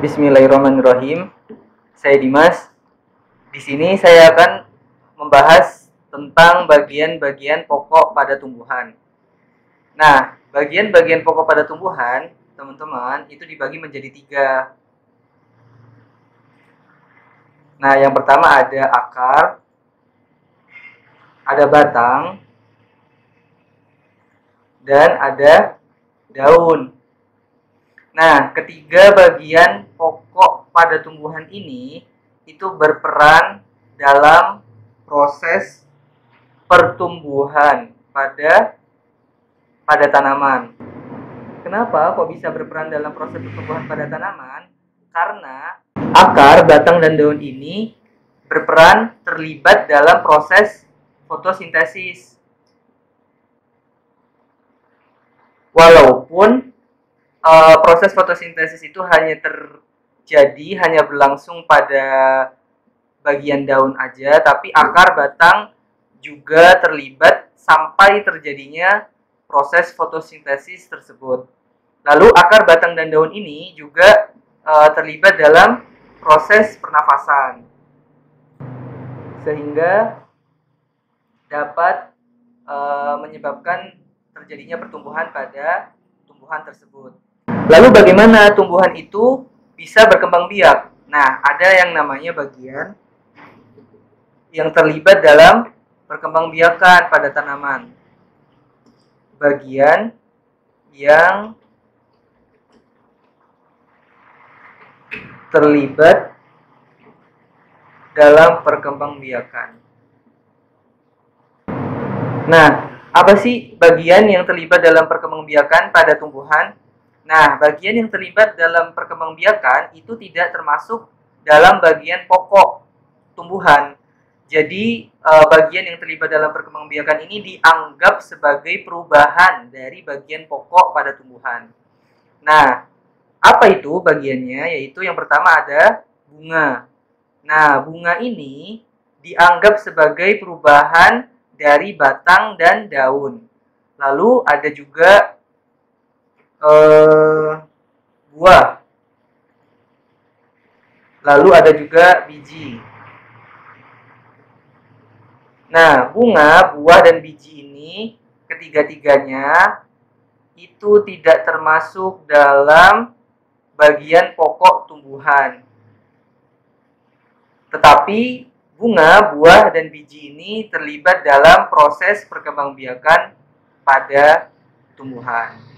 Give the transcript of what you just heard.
Bismillahirrahmanirrahim. Saya Dimas. Di sini saya akan membahas tentang bagian-bagian pokok pada tumbuhan. Nah, bagian-bagian pokok pada tumbuhan, teman-teman, itu dibagi menjadi 3. Nah, yang pertama ada akar, ada batang, dan ada daun. Nah, ketiga bagian pokok pada tumbuhan ini itu berperan dalam proses pertumbuhan pada tanaman. Kenapa kok bisa berperan dalam proses pertumbuhan pada tanaman? Karena akar, batang, dan daun ini berperan terlibat dalam proses fotosintesis. Walaupun proses fotosintesis itu hanya berlangsung pada bagian daun aja, tapi akar, batang juga terlibat sampai terjadinya proses fotosintesis tersebut. Lalu akar, batang, dan daun ini juga terlibat dalam proses pernafasan, sehingga dapat menyebabkan terjadinya pertumbuhan pada tumbuhan tersebut. Lalu bagaimana tumbuhan itu bisa berkembang biak? Nah, ada yang namanya bagian yang terlibat dalam perkembangbiakan pada tanaman. Bagian yang terlibat dalam perkembangbiakan. Nah, apa sih bagian yang terlibat dalam perkembangbiakan pada tumbuhan? Nah, bagian yang terlibat dalam perkembangbiakan itu tidak termasuk dalam bagian pokok tumbuhan. Jadi, bagian yang terlibat dalam perkembangbiakan ini dianggap sebagai perubahan dari bagian pokok pada tumbuhan. Nah, apa itu bagiannya? Yaitu yang pertama ada bunga. Nah, bunga ini dianggap sebagai perubahan dari batang dan daun. Lalu ada juga buah. Lalu ada juga biji. Nah, bunga, buah, dan biji ini ketiga-tiganya itu tidak termasuk dalam bagian pokok tumbuhan. Tetapi bunga, buah, dan biji ini terlibat dalam proses perkembangbiakan pada tumbuhan.